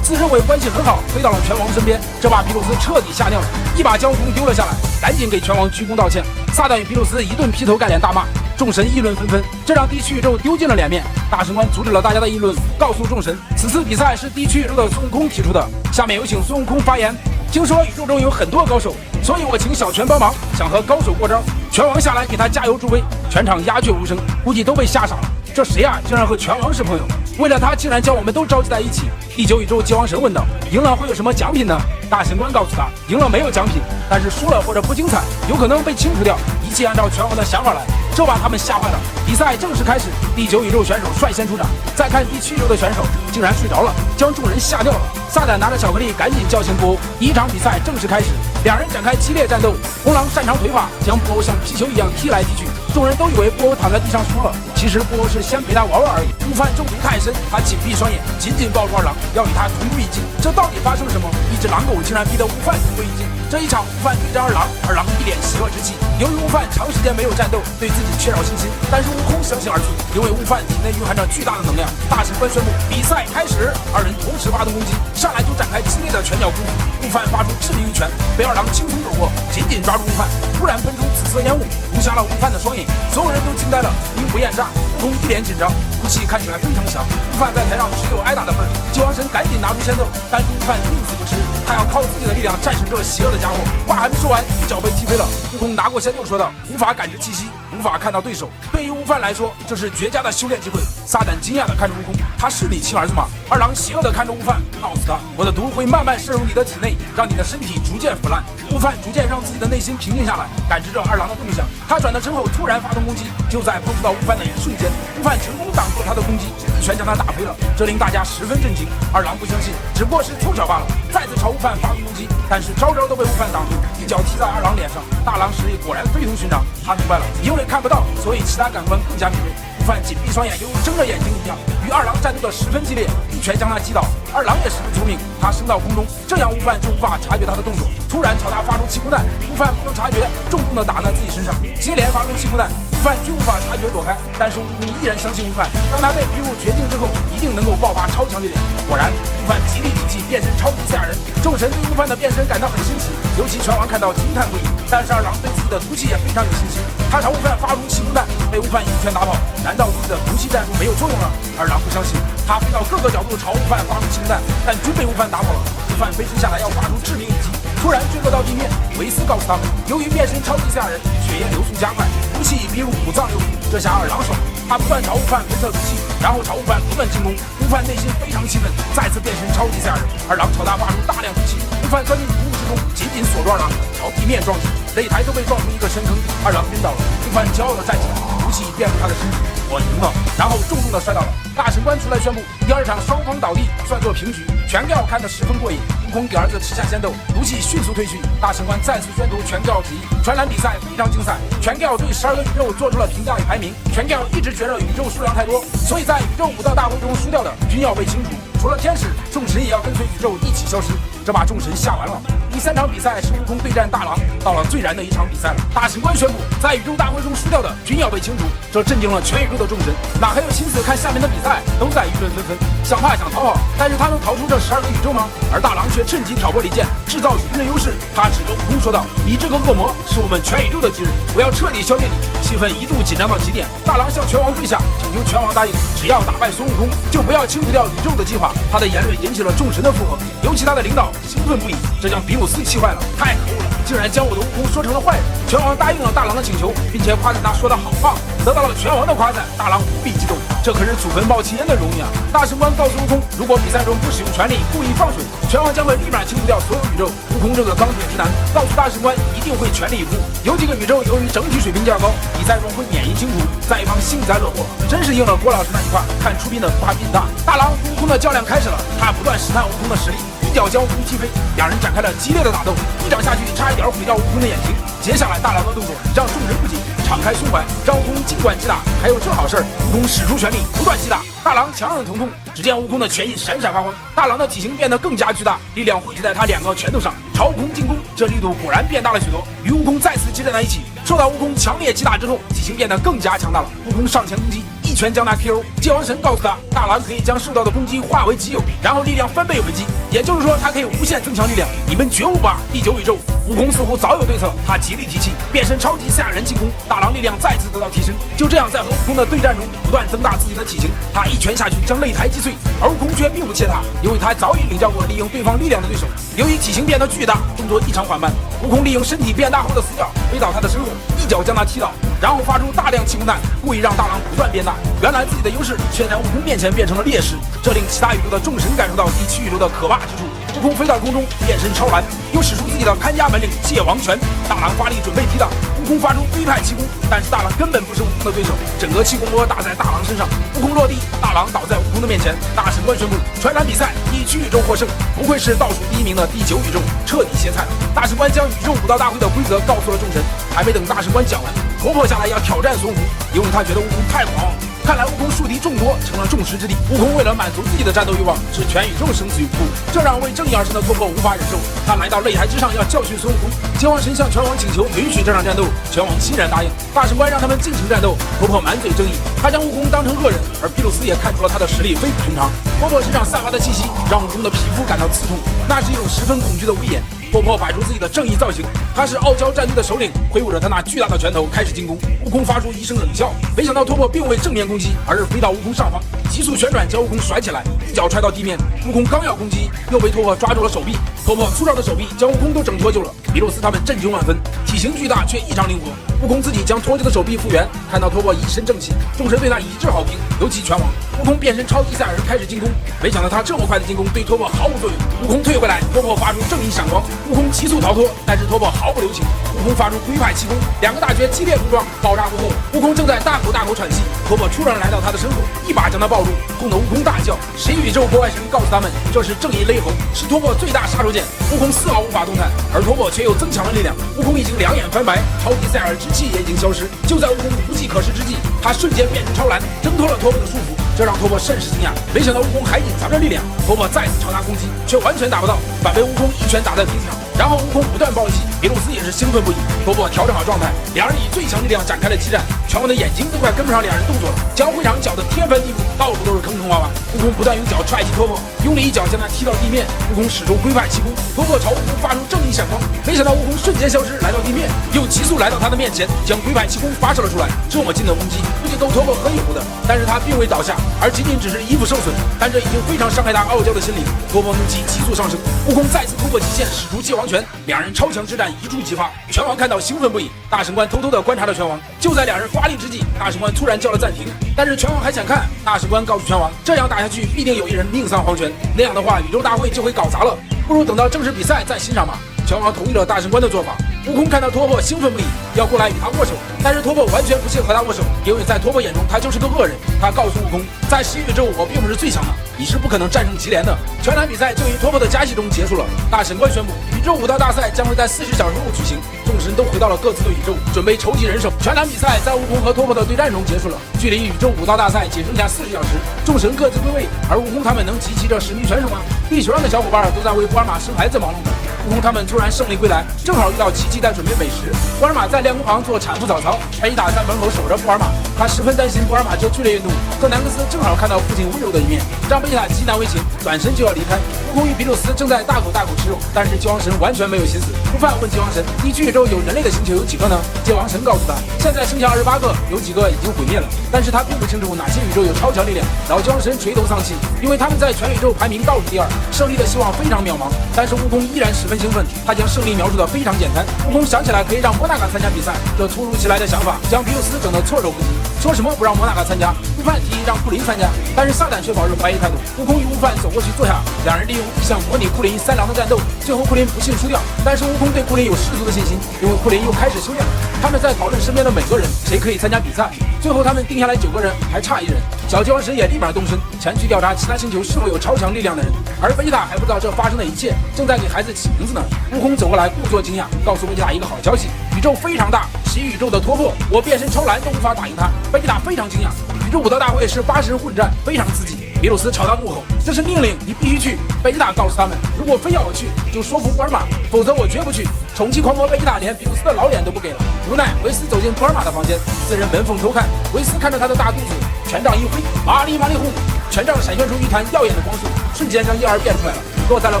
自认为关系很好，飞到了拳王身边。这把皮鲁斯彻底吓尿了，一把将悟空丢了下来，赶紧给拳王鞠躬道歉。撒旦与皮鲁斯一顿劈头盖脸大骂，众神议论纷纷，这让地区宇宙丢尽了脸面。大神官阻止了大家的议论，告诉众神，此次比赛是地区宇宙的孙悟空提出的。下面有请孙悟空发言。听说宇宙中有很多高手，所以我请小拳帮忙，想和高手过招。拳王下来给他加油助威，全场鸦雀无声，估计都被吓傻了。这谁啊，竟然和拳王是朋友？为了他，竟然将我们都召集在一起。第9宇宙界王神问道：“赢了会有什么奖品呢？”大神官告诉他：“赢了没有奖品，但是输了或者不精彩，有可能被清除掉。一切按照拳王的想法来。”这把他们吓坏了。比赛正式开始，第9宇宙选手率先出场。再看第7宇宙的选手竟然睡着了，将众人吓尿了。撒旦拿着巧克力赶紧叫醒布欧。第1场比赛正式开始，两人展开激烈战斗。红狼擅长腿法，将布欧像皮球一样踢来踢去。众人都以为布欧躺在地上输了，其实布欧是先陪他玩玩而已。悟饭中毒太深，他紧闭双眼，紧紧抱住二郎，要与他同归于尽。这到底发生了什么？一只狼狗竟然逼得悟饭同归于尽。这一场悟饭对战二郎，二郎一脸邪恶之气。由于悟饭长时间没有战斗，对自己缺少信心，但是悟空相信而出，因为悟饭体内蕴含着巨大的能量。大神官宣布比赛开始，二人同时发动攻击，上来就展开激烈的拳脚攻击。悟饭发出致命一拳，被二郎轻松躲过，紧紧抓住悟饭，突然喷出紫色烟雾，毒瞎了悟饭的双眼。所有人都惊呆了，兵不厌诈。悟空一脸紧张，武器看起来非常强。悟饭在台上只有挨打的份儿，界王神赶紧拿出仙豆，但是悟饭宁死不吃，他要靠自己的力量战胜这邪恶的家伙。话还没说完，一脚被踢飞了。悟空拿过仙豆说道：“无法感知气息，无法看到对手。对于悟饭来说，这是绝佳的修炼机会。”撒旦惊讶地看着悟空，他是你亲儿子吗？二郎邪恶地看着悟饭，告诉他：“我的毒会慢慢渗入你的体内，让你的身体逐渐腐烂。”悟饭逐渐让自己的内心平静下来，感知着二郎的动向。他转到身后，突然发动攻击。就在碰触到悟饭的一瞬间，悟饭成功挡住了他的攻击，一拳将他打飞了。这令大家十分震惊。二郎不相信，只不过是凑巧罢了，再次朝悟饭发动攻击，但是招招都被悟饭挡住，一脚踢在二郎脸上。大郎实力果然非同寻常，他明白了，因为看不到，所以其他感官更加敏锐。悟饭紧闭双眼，犹如睁着眼睛一样，与二郎战斗的十分激烈，一拳将他击倒。二郎也十分聪明，他升到空中，这样悟饭就无法察觉他的动作，突然朝他发出气功弹。悟饭不能察觉，重重的打在自己身上，接连发出气功弹。悟饭均无法察觉躲开，但是悟空依然相信悟饭，当他被逼入绝境之后，一定能够爆发超强力量。果然，悟饭极力抵气，变身超级赛亚人。众神对悟饭的变身感到很新奇，尤其拳王看到惊叹不已。但是二郎对自己的毒气也非常有信心，他朝悟饭发出气功弹，被悟饭一拳打跑。难道自己的毒气战术没有作用了？二郎不相信，他飞到各个角度朝悟饭发出气功弹，但均被悟饭打跑了。悟饭飞身下来要发出致命一击，突然坠落到地面。维斯告诉他们，由于变身超级赛亚人，血液流速加快，毒气已逼入五脏六腑。这下二郎爽了，他不断朝悟饭喷射毒气，然后朝悟饭不断进攻。悟饭内心非常气愤，再次变身超级赛亚人。二郎朝他发出大量毒气，悟饭钻进毒雾之中，紧紧锁住二郎，朝地面撞击，擂台都被撞出一个深坑。二郎晕倒了，悟饭骄傲地站起来，毒气遍布他的身体。我赢了，然后重重地摔倒了。大神官出来宣布，第2场双方倒地，算作平局。拳吊看得十分过瘾，悟空给儿子吃下仙豆，毒气迅速退去。大神官再次宣读拳吊旨意。传染比赛非常精彩，拳吊对12个宇宙做出了评价与排名。拳吊一直觉得宇宙数量太多，所以在宇宙武道大会中输掉的均要被清除，除了天使，众神也要跟随宇宙一起消失。这把众神吓完了。第3场比赛是悟空对战大狼，到了最燃的一场比赛了。大神官宣布，在宇宙大会中输掉的均要被清除，这震惊了全宇宙的众神，哪还有心思看下面的比赛？都在议论纷纷。想怕想逃跑，但是他能逃出这12个宇宙吗？而大狼却趁机挑拨离间，制造舆论优势。他指着悟空说道：“你这个恶魔是我们全宇宙的敌人，我要彻底消灭你！”气氛一度紧张到极点。大狼向拳王跪下，请求拳王答应，只要打败孙悟空，就不要清除掉宇宙的计划。他的言论引起了众神的附和，尤其他的领导兴奋不已，这将比武鲁斯气坏了，太可恶了，竟然将我的悟空说成了坏人。拳王答应了大郎的请求，并且夸赞他说的好棒，得到了拳王的夸赞，大郎无比激动，这可是祖坟冒青烟的荣誉啊！大神官告诉悟空，如果比赛中不使用全力，故意放水，拳王将会立马清除掉所有宇宙。悟空这个钢铁直男告诉大神官一定会全力以赴，有几个宇宙由于整体水平较高，比赛中会免疫清除，在一旁幸灾乐祸，真是应了郭老师那句话，看出兵的不怕兵大。大郎与悟空的较量开始了，他不断试探悟空的实力，一脚将悟空踢飞，两人展开了激烈的打斗，一掌下去差一点毁掉悟空的眼睛。接下来大郎的动作让众人不解，敞开胸怀，让悟空尽管击打。还有这好事儿，悟空使出全力不断击打，大郎强忍疼痛，只见悟空的拳印闪闪发光，大郎的体型变得更加巨大，力量汇集在他两个拳头上，朝悟空进攻，这力度果然变大了许多，与悟空再次激战在一起。受到悟空强烈击打之后，体型变得更加强大了，悟空上前攻击，一拳将他 KO。界王神告诉他，大郎可以将受到的攻击化为己有，然后力量翻倍回击，也就是说他可以无限增强力量，你们绝无吧！第9宇宙，悟空似乎早有对策，他极力提气，变身超级赛亚人进攻，大郎力量再次得到提升。就这样，在和悟空的对战中，不断增大自己的体型，他一拳下去将擂台击碎，而悟空却并不怯他，因为他早已领教过利用对方力量的对手。由于体型变得巨大，动作异常缓慢，悟空利用身体变大后的死角飞到他的身后，一脚将他踢倒，然后发出大量气功弹，故意让大郎不断变大。原来自己的优势却在悟空面前变成了劣势，这令其他宇宙的众神感受到第7宇宙的可怕之处。悟空飞到空中，变身超蓝，又使出自己的看家本领界王拳。大郎发力准备踢挡，悟空发出龟派气功，但是大郎根本不是悟空的对手，整个气功波打在大郎身上，悟空落地，大郎倒在悟空的面前。大神官宣布拳坛比赛第7宇宙获胜，不愧是倒数第1名的第9宇宙，彻底歇菜了。大神官将宇宙武道大会的规则告诉了众神，还没等大神官讲完，婆婆下来要挑战孙悟空，因为他觉得悟空太狂妄。看来悟空树敌众多，成了众矢之的。悟空为了满足自己的战斗欲望，置全宇宙生死于不顾，这让为正义而生的婆婆无法忍受。他来到擂台之上要教训孙悟空。界王神向拳王请求允许这场战斗，拳王欣然答应。大神官让他们尽情战斗，婆婆满嘴正义，她将悟空当成恶人，而毗卢斯也看出了他的实力非比寻常。婆婆身上散发的气息让悟空的皮肤感到刺痛，那是一种十分恐惧的威严。婆婆摆出自己的正义造型，她是傲娇战队的首领，挥舞着她那巨大的拳头开始进攻。悟空发出一声冷笑，没想到婆婆并未正面攻击，而是飞到悟空上方，急速旋转将悟空甩起来，一脚踹到地面。悟空刚要攻击，又被婆婆抓住了手臂，婆婆粗糙的手臂将悟空都挣脱臼了。毗卢斯他们震惊万分，体型巨大却异常灵活。悟空自己将脱臼的手臂复原，看到婆婆一身正气，众神对他一致好评，尤其拳王。悟空变身超级赛亚人开始进攻，没想到他这么快的进攻对托钵毫无作用。悟空退回来，托钵发出正义闪光，悟空急速逃脱，但是托钵毫不留情。悟空发出龟派气功，两个大绝激烈碰撞，爆炸过后，悟空正在大口喘息，托钵突然来到他的身后，一把将他抱住，痛得悟空大叫。谁宇宙破坏神告诉他们，这是正义勒喉，是托钵最大杀手锏。悟空丝毫无法动弹，而托钵却又增强了力量。悟空已经两眼翻白，超级赛亚人之气也已经消失。就在悟空无计可施之际，他瞬间变成超蓝，挣脱了托钵的束缚。这让托钵甚是惊讶，没想到悟空还隐藏着力量。托钵再次朝他攻击，却完全打不到，反被悟空一拳打在平地上。然后悟空不断暴击，毗卢斯也是兴奋不已。托钵调整好状态，两人以最强力量展开了激战。拳王的眼睛都快跟不上两人动作了，将会场搅得天翻地覆，到处都是坑坑洼洼。悟空不断用脚踹击托钵，用力一脚将他踢到地面。悟空使出龟派气功，托钵朝悟空发出正义闪光，没想到悟空瞬间消失，来到地面，又急速来到他的面前，将龟派气功发射了出来。这么近的攻击，不仅够托钵很有的，但是他并未倒下，而仅仅只是衣服受损，但这已经非常伤害他傲娇的心灵。托钵怒气急速上升，悟空再次突破极限，使出界王拳，两人超强之战一触即发。拳王看到兴奋不已，大神官偷偷地观察着拳王。就在两人发力之际，大神官突然叫了暂停，但是拳王还想看。大神官告诉拳王，这样打下去必定有一人命丧黄泉，那样的话宇宙大会就会搞砸了，不如等到正式比赛再欣赏吧。拳王同意了大神官的做法。悟空看到托钵兴奋不已，要过来与他握手，但是托钵完全不屑和他握手，因为在托钵眼中他就是个恶人。他告诉悟空，在11宇宙我并不是最强的，你是不可能战胜祁连的。拳坛比赛就于托钵的加戏中结束了。大神官宣布，宇宙武道大赛将会在40小时后举行。众神都回到了各自的宇宙，准备筹集人手。拳坛比赛在悟空和托钵的对战中结束了，距离宇宙武道大赛仅剩下40小时，众神各自归位。而悟空他们能集齐这10名选手吗？地球上的小伙伴都在为波尔玛生孩子忙碌着。悟空他们突然胜利归来，正好遇到琪琪在准备美食。波尔玛在练功房做产妇早操，艾依塔在门口守着波尔玛，他十分担心波尔玛这剧烈运动。赫南克斯正好看到父亲温柔的一面，让贝塔极难为情，转身就要离开。悟空与比鲁斯正在大口吃肉，但是界王神完全没有心思。悟饭问界王神：“地区宇宙有人类的星球有几个呢？”界王神告诉他：“现在剩下28个，有几个已经毁灭了。”但是他并不清楚哪些宇宙有超强力量。老界王神垂头丧气，因为他们在全宇宙排名倒数第2，胜利的希望非常渺茫。但是悟空依然十分兴奋，他将胜利描述得非常简单。悟空想起来可以让莫纳卡参加比赛，这突如其来的想法将比鲁斯整得措手不及。说什么不让莫纳卡参加？悟饭提议让库林参加，但是撒旦却保持怀疑态度。悟空与悟饭走过去坐下，两人利用意象模拟库林3郎的战斗，最后库林不幸输掉。但是悟空对库林有十足的信心，因为库林又开始修炼了。他们在讨论身边的每个人谁可以参加比赛，最后他们定下来9个人，还差1人。小界王神也立马动身，前去调查其他星球是否有超强力量的人。而贝吉塔还不知道这发生的一切，正在给孩子起名字呢。悟空走过来，故作惊讶，告诉贝吉塔一个好消息：宇宙非常大，10宇宙的突破，我变身超蓝都无法打赢他。贝吉塔非常惊讶，宇宙武道大会是80人混战，非常刺激。比鲁斯朝他怒吼：“这是命令，你必须去！”贝吉塔告诉他们：“如果非要我去，就说服布尔玛，否则我绝不去。”宠妻狂魔贝吉塔连比鲁斯的老脸都不给了。无奈维斯走进布尔玛的房间，4人门缝偷看。维斯看着他的大肚子，权杖一挥，玛丽轰！权杖闪现出一团耀眼的光束，瞬间将婴儿变出来了，落在了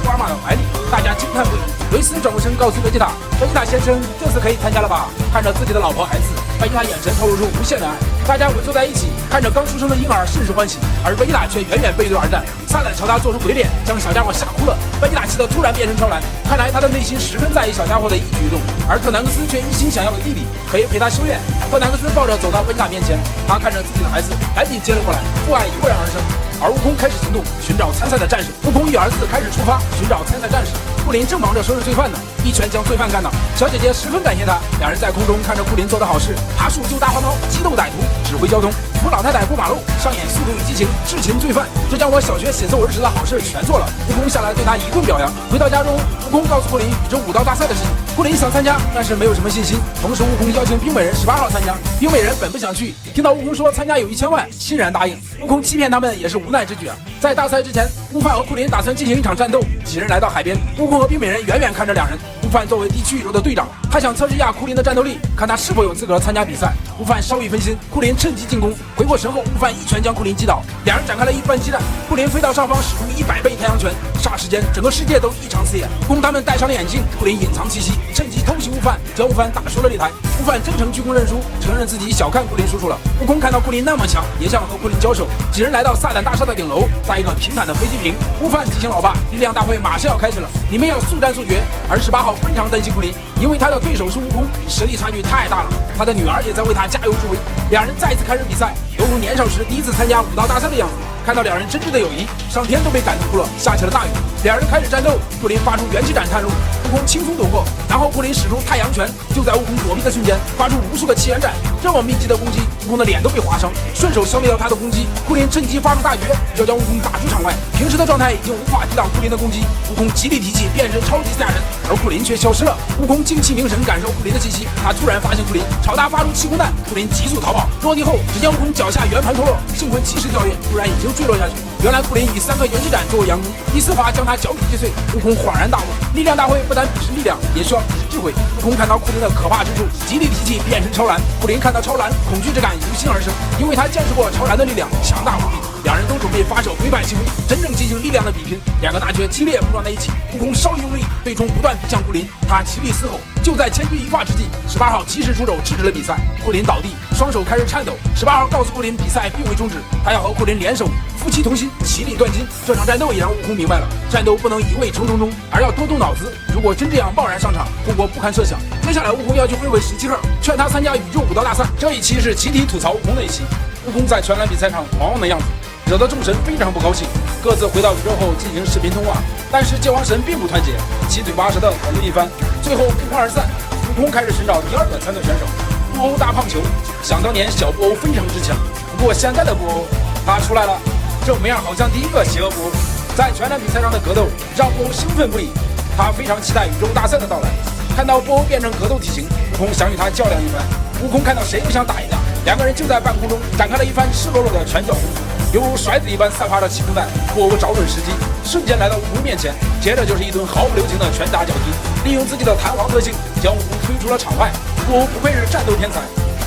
布尔玛的怀里。大家惊叹不已。维斯转过身告诉贝吉塔：“贝吉塔先生，这次可以参加了吧？”看着自己的老婆孩子，贝吉塔眼神透露出无限的爱。大家围坐在一起，看着刚出生的婴儿甚是欢喜，而贝吉塔却远远背对而战。撒旦朝他做出鬼脸，将小家伙吓哭了。贝吉塔气得突然变成超蓝，看来他的内心十分在意小家伙的一举一动。而特南克斯却一心想要个弟弟，可以陪他修炼。特南克斯抱着走到贝吉塔面前，他看着自己的孩子，赶紧接了过来，父爱油然而生。而悟空开始行动，寻找参赛的战士。悟空与儿子开始出发，寻找参赛战士。库林正忙着收拾罪犯呢，一拳将罪犯干倒。小姐姐十分感谢他，两人在空中看着库林做的好事，爬树救大黄猫，激斗歹徒，指挥交通，扶老太太过马路，上演速度与激情，智擒罪犯。这将我小学写作文时的好事全做了。悟空下来对他一顿表扬。回到家中，悟空告诉库林宇宙武道大赛的事情。库林想参加，但是没有什么信心。同时，悟空邀请冰美人18号参加，冰美人本不想去，听到悟空说参加有1000万，欣然答应。悟空欺骗他们也是无奈之举啊。在大赛之前，悟饭和库林打算进行一场战斗，几人来到海边，悟空和冰美人远远看着两人。悟饭作为地区宇宙的队长，他想测试一下库林的战斗力，看他是否有资格参加比赛。悟饭稍一分心，库林趁机进攻，回过神后，悟饭一拳将库林击倒，两人展开了一番激战。库林飞到上方，使出100倍太阳拳，霎时间整个世界都异常刺眼。悟空他们戴上了眼镜，库林隐藏气息，趁机偷袭悟饭，将悟饭打出了擂台。悟饭真诚鞠躬认输，承认自己小看库林叔叔了。悟空看到库林那么强，也想和库林交手。几人来到撒旦大厦的顶楼，在一个平坦的飞机坪，悟饭提醒老爸，力量大会马上要开始了，你们要速战速决。而18号非常担心库林，因为他的对手是悟空，实力差距太大了。他的女儿也在为他加油助威。两人再次开始比赛，犹如年少时第一次参加武道大赛的样子。看到两人真挚的友谊，上天都被感动哭了。下起了大雨，两人开始战斗。库林发出元气斩探入，悟空轻松躲过，然后库林使出太阳拳，就在悟空躲避的瞬间，发出无数个气元斩，这么密集的攻击，悟空的脸都被划伤，顺手消灭了他的攻击。库林趁机发出大绝，要将悟空打出场外。平时的状态已经无法抵挡库林的攻击，悟空极力提气，变身超级赛亚人，而库林却消失了。悟空精气凝神感受库林的气息，他突然发现库林，朝他发出气功弹，库林急速逃跑，落地后只见悟空脚下圆盘脱落，幸亏及时跳跃，不然已经坠落下去。原来库林以3个元气斩作为佯攻，第4发将他脚底击碎。悟空恍然大悟，力量大会不单比试力量，也需要比试智慧。悟空看到库林的可怕之处，极力提气变成超蓝。库林看到超蓝，恐惧之感由心而生，因为他见识过超蓝的力量，强大无比。两人都准备发射龟派气挥，真正进行力量的比拼。两个大绝激烈碰撞在一起，悟空稍一用力，对冲不断逼向库林，他极力嘶吼。就在千钧一发之际，18号及时出手制止了比赛。库林倒地，双手开始颤抖。18号告诉库林，比赛并未终止，他要和库林联手，夫妻同心，其利断金。这场战斗也让悟空明白了，战斗不能一味冲冲冲，而要多动脑子。如果真这样贸然上场，后果不堪设想。接下来悟空要去会会17号，劝他参加宇宙武道大赛。这一期是集体吐槽悟空的一期。悟空在全篮比赛上狂妄的样子，惹得众神非常不高兴，各自回到宇宙后进行视频通话。但是界王神并不团结，七嘴八舌的讨论一番，最后不欢而散。悟空开始寻找第2个参赛选手，布欧大胖球。想当年小布欧非常之强，不过现在的布欧他出来了，这模样好像第1个邪恶布欧。在全篮比赛上的格斗让布欧兴奋不已，他非常期待宇宙大赛的到来。看到布欧变成格斗体型，悟空想与他较量一番。悟空看到谁不想打一架，两个人就在半空中展开了一番赤裸裸的拳脚功夫，犹如甩子一般散发着气功弹。布欧找准时机，瞬间来到悟空面前，接着就是一顿毫不留情的拳打脚踢，利用自己的弹簧特性将悟空推出了场外。布欧不愧是战斗天才，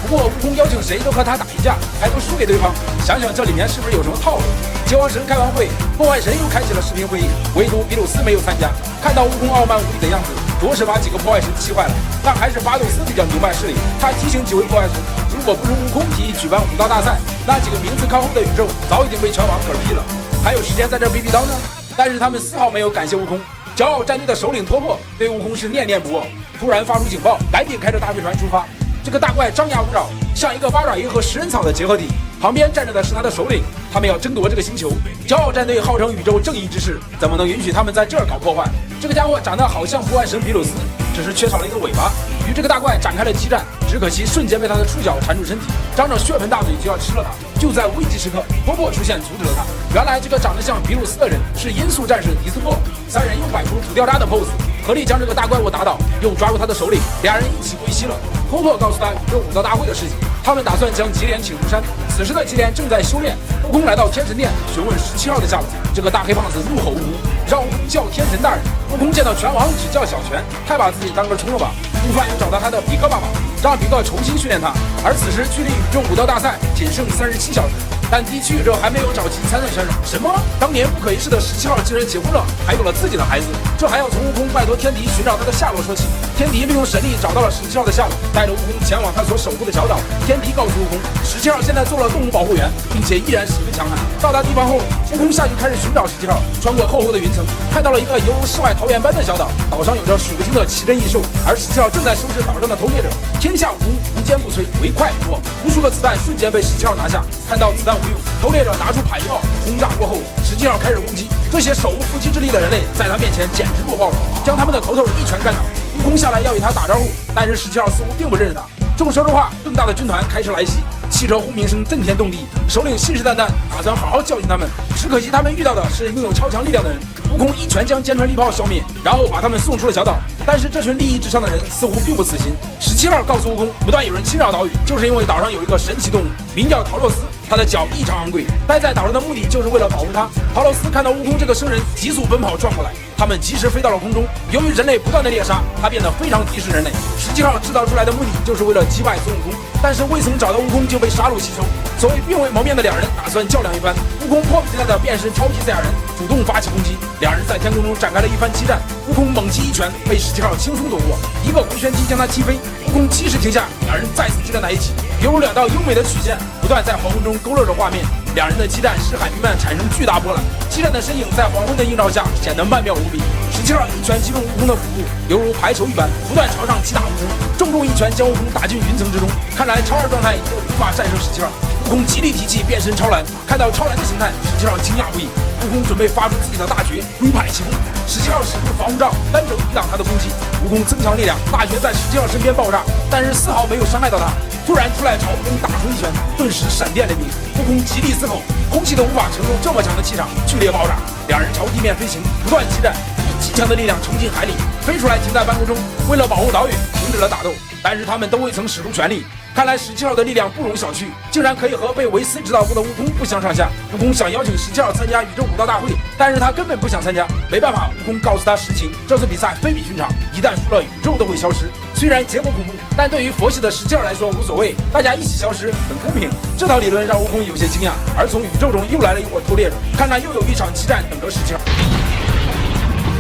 悟不过悟空邀请谁都和他打一架，还都输给对方，想想这里面是不是有什么套路？桀骜神开完会，破坏神又开启了视频会议，唯独比鲁斯没有参加。看到悟空傲慢无礼的样子，着实把几个破坏神气坏了。但还是巴斗斯比较明白事理，他提醒几位破坏神，如果不是悟空提议举办武道大赛，那几个名字靠后的宇宙早已经被拳王嗝屁了，还有时间在这比比刀呢？但是他们丝毫没有感谢悟空。骄傲战队的首领托珀对悟空是念念不忘，突然发出警报，赶紧开着大飞船出发。这个大怪张牙舞爪，像一个八爪鱼和食人草的结合体，旁边站着的是他的首领，他们要争夺这个星球。骄傲战队号称宇宙正义之士，怎么能允许他们在这儿搞破坏？这个家伙长得好像破坏神比鲁斯，只是缺少了一个尾巴，与这个大怪展开了激战，只可惜瞬间被他的触角缠住身体，张着血盆大嘴就要吃了他。就在危急时刻，托珀出现阻止了他。原来这个长得像比鲁斯的人是音速战士迪斯科，三人又摆出土掉渣的 pose， 合力将这个大怪物打倒，又抓住他的首领，俩人一起归西了。托珀告诉他宇宙武道大会的事情，他们打算将吉连请入山。此时的吉连正在修炼。悟空来到天神殿询问17号的下落，这个大黑胖子怒吼悟空，让悟空叫天神大人。悟空见到拳王只叫小拳，太把自己当个冲了吧。悟饭又找到他的比克爸爸，让比克重新训练他。而此时距离宇宙武道大赛仅剩37小时，但地区宇宙还没有找齐参赛选手。什么？当年不可一世的17号竟然结婚了，还有了自己的孩子，这还要从悟空拜托天敌寻找他的下落说起。天敌利用神力找到了17号的下落，带着悟空前往他所守护的小岛。天敌告诉悟空，17号现在做了动物保护员，并且依然十分强悍。到达地方后，悟空下去开始寻找17号，穿过厚厚的云层，看到了一个犹如世外桃源般的小岛，岛上有着数不清的奇珍异兽，而17号正在收拾岛上的偷猎者。天下武功无坚不摧，唯快不破，无数个子弹瞬间被17号拿下。看到子弹无用，偷猎者拿出迫击炮轰炸过后，17号开始攻击。这些手无缚鸡之力的人类在他面前简直弱爆了，将他们的头头一拳干倒。悟空下来要与他打招呼，但是17号似乎并不认识他。众说着话，更大的军团开始来袭，汽车轰鸣声震天动地，首领信誓旦旦打算好好教训他们，只可惜他们遇到的是拥有超强力量的人。悟空一拳将坚船利炮消灭，然后把他们送出了小岛。但是这群利益至上的人似乎并不死心。17号告诉悟空，不断有人侵扰岛屿，就是因为岛上有一个神奇动物，名叫陶洛斯，他的脚异常昂贵，待在岛上的目的就是为了保护他。陶洛斯看到悟空这个生人急速奔跑撞过来，他们及时飞到了空中。由于人类不断的猎杀，他变得非常敌视人类。17号制造出来的目的就是为了击败孙悟空，但是未曾找到悟空就被杀戮吸收。所谓并未谋面的两人打算较量一番，悟空迫不及待的变身超级赛亚人，主动发起攻击。两人在天空中展开了一番激战，悟空猛击一拳被17号轻松躲过，一个回旋踢将他踢飞。悟空及时停下，两人再次激战在一起，犹如两道优美的曲线不断在黄昏中勾勒着画面。两人的激战使海弥漫产生巨大波澜，激战的身影在黄昏的映照下显得曼妙无比。17号一拳击中悟空的腹部，犹如排球一般不断朝上击打悟空，重重一拳将悟空打进云层之中。看来超二状态也无法战胜17号。悟空极力提气变身超蓝，看到超蓝的形态，17号惊讶不已。悟空准备发出自己的大绝龟派气功，17号使出防护罩单手抵挡他的攻击。悟空增强力量，大绝在17号身边爆炸，但是丝毫没有伤害到他。突然出来朝悟空打出一拳，顿时闪电雷鸣。悟空极力嘶吼，空气都无法承受这么强的气场，剧烈爆炸。两人朝地面飞行，不断激战，以极强的力量冲进海里，飞出来停在半空中。为了保护岛屿，停止了打斗，但是他们都未曾使出全力。看来17号的力量不容小觑，竟然可以和被维斯指导过的悟空不相上下。悟空想邀请17号参加宇宙武道大会，但是他根本不想参加。没办法，悟空告诉他实情，这次比赛非比寻常，一旦输了，宇宙都会消失。虽然结果恐怖，但对于佛系的17号来说无所谓，大家一起消失很公平。这套理论让悟空有些惊讶。而从宇宙中又来了一伙偷猎者，看来又有一场激战等着17号。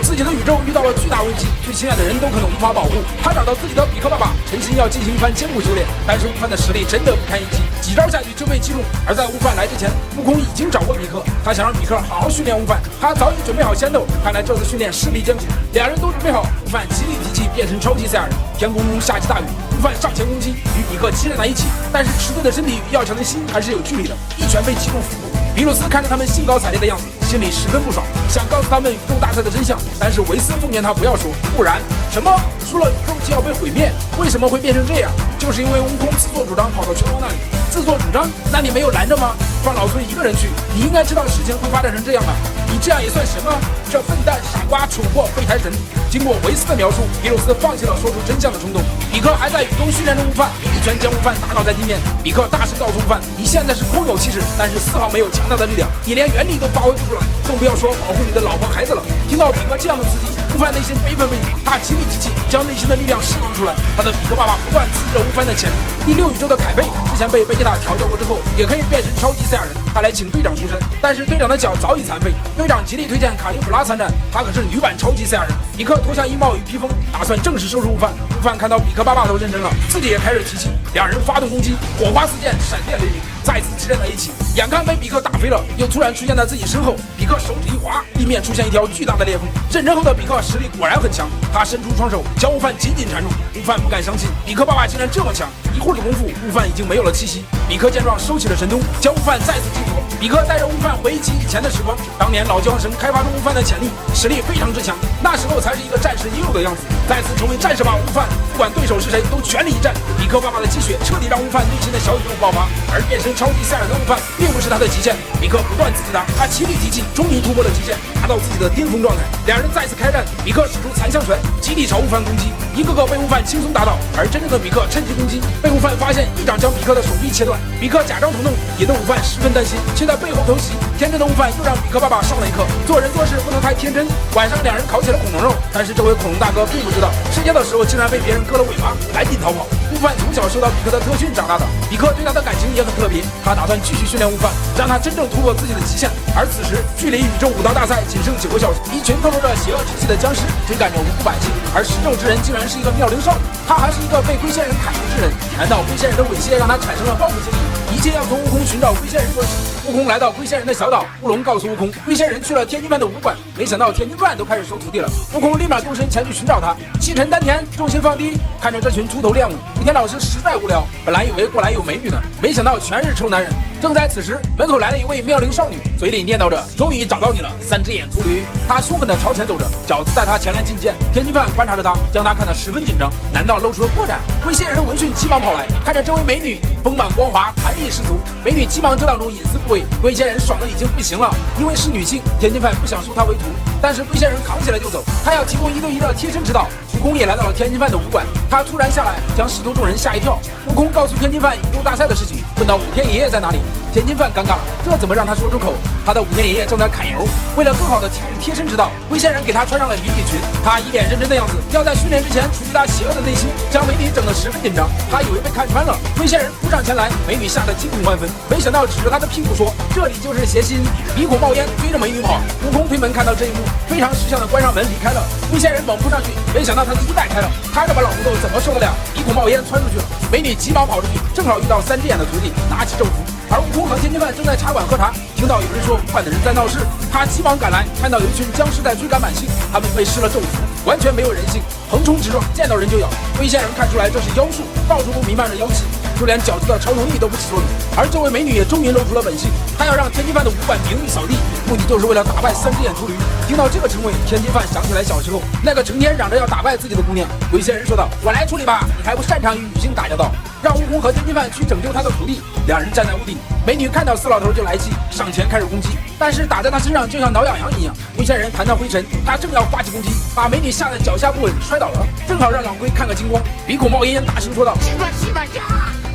自己的宇宙遇到了巨大危机，最亲爱的人都可能无法保护。他找到自己的比克爸爸，诚心要进行一番艰苦修炼，但是悟饭的实力真的不堪一击，几招下去就被击中。而在悟饭来之前，悟空已经找过比克，他想让比克好好训练悟饭，他早已准备好仙豆，看来这次训练势必艰苦。两人都准备好，悟饭极力提气变成超级赛亚人，天空中下起大雨，悟饭上前攻击，与比克激战在一起，但是迟钝的身体与要强的心还是有距离的，一拳被击中腹部。比鲁斯看着他们兴高采烈的样子，心里十分不爽，想告诉他们宇宙大赛的真相，但是维斯奉劝他不要说，不然什么输了宇宙就要被毁灭？为什么会变成这样？就是因为悟空自作主张跑到拳王那里。自作主张？那你没有拦着吗？放老孙一个人去，你应该知道事情会发展成这样吧？你这样也算什么？这笨蛋傻瓜蠢货废柴神。经过维斯的描述，比鲁斯放弃了说出真相的冲动。比克还在雨中训练着悟饭，一拳将悟饭打倒在地面。比克大声告诉悟饭：“你现在是空有气势，但是丝毫没有强大的力量，你连原力都发挥不出来，更不要说保护你的老婆孩子了。”听到比克这样的刺激，悟饭内心悲愤不已，他极力提气，将内心的力量释放出来。他的比克爸爸不断刺激着悟饭的潜力。第6宇宙的凯贝之前被贝吉塔调教过之后，也可以变身超级赛亚人，他来请队长出身，但是队长的脚早已残废。队长极力推荐卡利普拉参战，他可是女版超级赛亚人。比克脱下衣帽与披风，打算正式收拾悟饭。悟饭看到比克爸爸都认真了，自己也开始提气，两人发动攻击，火花四溅，闪电雷鸣，再次激战在一起。眼看被比克打飞了，又突然出现在自己身后，比克手指一滑，地面出现一条巨大的裂缝。认真后的比克实力果然很强，他伸出双手将悟饭紧紧缠住。悟饭不敢相信，比克爸爸竟然这么强。一会儿的功夫，悟饭已经没有了气息。比克见状收起了神通，将悟饭再次击破。比克带着悟饭回忆起以前的时光，当年老教皇神开发出悟饭的潜力，实力非常之强，那时候才是一个战士应有的样子。再次成为战士吧，悟饭不管对手是谁都全力一战。比克爸爸的积雪彻底让悟饭内心的小宇宙爆发，而变身超级赛亚人的悟饭并不是他的极限。比克不断刺激他极力提气，终于突破了极限，达到自己的巅峰状态。两人再次开战，比克使出残香拳，极力朝悟饭攻击，一个个被悟饭轻松打倒。而真正的比克趁机攻击，被悟饭发现，一掌将比克的手臂切断。比克假装疼痛，也逗悟饭十分担心，却在背后偷袭。天真的悟饭又让比克爸爸上了一课，做人做事不能太天真。晚上两人烤起了恐龙肉，但是这回恐龙大哥并不知道，睡觉的时候竟然被别人割了尾巴，赶紧逃跑。悟饭从小受到比克的特训长大的，比克对他的感情也很特别，他打算继续训练悟饭，让他真正突破自己的极限。而此时距离宇宙武道大赛仅剩9个小时，一群透露着邪恶之气的僵尸追赶着无辜百姓，而食肉之人竟然是一个妙龄少女，她还是一个被龟仙人砍头之人。难道龟仙人的猥亵让他产生了报复心理？一切要从悟空寻找龟仙人说起。悟空来到龟仙人的小岛，悟龙告诉悟空，龟仙人去了天津饭的武馆，没想到天津饭都开始收徒弟了。悟空立马动身前去寻找他，气沉丹田，重心放低，看着这群秃头练武，武天老师实在无聊，本来以为过来有美女呢，没想到全是臭男人。正在此时，门口来了一位妙龄少女，嘴里念叨着：“终于找到你了，三只眼秃驴。”她凶狠地朝前走着，饺子带她前来觐见。天津饭观察着她，将她看得十分紧张，难道露出了破绽？龟仙人闻讯急忙跑来，看着这位美女丰满光滑，弹力十足。美女急忙遮挡住隐私部位，龟仙人爽得已经不行了。因为是女性，天津饭不想收她为徒，但是龟仙人扛起来就走，他要提供1对1的贴身指导。悟空也来到了天津饭的武馆，他突然下来，将师徒众人吓一跳。悟空告诉天津饭宇宙大赛的事情，问到武天爷爷在哪里。天津饭尴尬了，这怎么让他说出口？他的武天爷爷正在揩油。为了更好的提供贴身指导，龟仙人给他穿上了迷你裙。他一脸认真的样子，要在训练之前除去他邪恶的内心，将美女整得十分紧张。他以为被看穿了，龟仙人扑上前来，美女吓得惊恐万分，没想到指着他的屁股说：“这里就是邪心。”鼻孔冒烟，追着美女跑。悟空推门看到这一幕，非常识相的关上门离开了。龟仙人猛扑上去，没想到他的衣带开了，他这把老骨头怎么受得了？鼻孔冒烟窜出去了。美女急忙跑出去，正好遇到三只眼的徒弟，拿起咒符。而悟空和天津饭正在茶馆喝茶，听到有人说武馆的人在闹事，他急忙赶来，看到有一群僵尸在追赶百姓，他们被施了咒符，完全没有人性，横冲直撞，见到人就咬。龟仙人看出来这是妖术，到处都弥漫着妖气，就连饺子的超能力都不起作用。而这位美女也终于露出了本性，她要让天津饭的武馆名誉扫地，目的就是为了打败三只眼秃驴。听到这个称谓，天津饭想起来小时候那个成天嚷着要打败自己的姑娘。龟仙人说道：“我来处理吧，你还不擅长与女性打交道。”让悟空和天津饭去拯救他的徒弟。两人站在屋顶，美女看到四老头就来气，上前开始攻击，但是打在他身上就像挠痒痒一样。龟仙人弹到灰尘，他正要发起攻击，把美女吓得脚下不稳摔倒了，正好让老龟看个精光，鼻孔冒烟，大声说道：“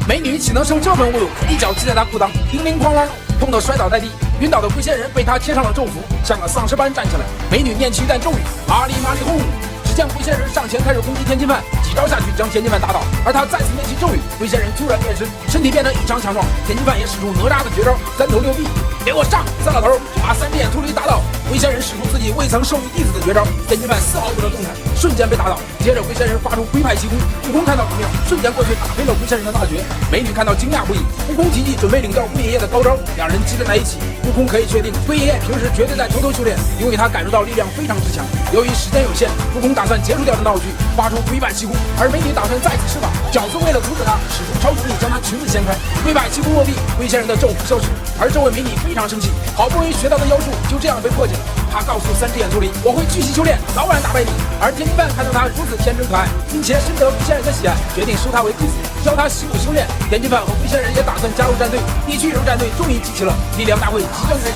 美女岂能受这份侮辱？”一脚踢在他裤裆，叮铃哐啷，痛得摔倒在地。晕倒的龟仙人被他贴上了咒符，像个丧尸般站起来。美女念起一段咒语：“麻利麻利轰！”只见龟仙人上前开始攻击天津饭，几招下去将天津饭打倒。而他再次念起咒语，龟仙人突然变身，身体变得异常强壮。天津饭也使出哪吒的绝招三头六臂，给我上！三老头把三只眼秃驴打倒。龟仙人使出自己未曾授予弟子的绝招，天津饭丝毫不能动弹，瞬间被打倒。接着龟仙人发出龟派气功，悟空看到不妙，瞬间过去打飞了龟仙人的大绝。美女看到惊讶不已，悟空提议准备领教龟爷爷的高招，两人激战在一起。悟空可以确定，龟爷爷平时绝对在偷偷修炼，因为他感受到力量非常之强。由于时间有限，悟空打算结束掉这闹剧，发出龟派气功，而美女打算再次施法。饺子为了阻止他，使出超能力将他裙子掀开，龟派气功落地，龟仙人的咒符消失。而这位美女非常生气，好不容易学到的妖术就这样被破解了。他告诉三只眼秃驴：“我会继续修炼，早晚打败你。”而天津饭看到他如此天真可爱，并且深得龟仙人的喜爱，决定收他为弟子，教他习武修炼。天津饭和龟仙人也打算加入战队，地区游战队终于集齐了，力量大会即将开始。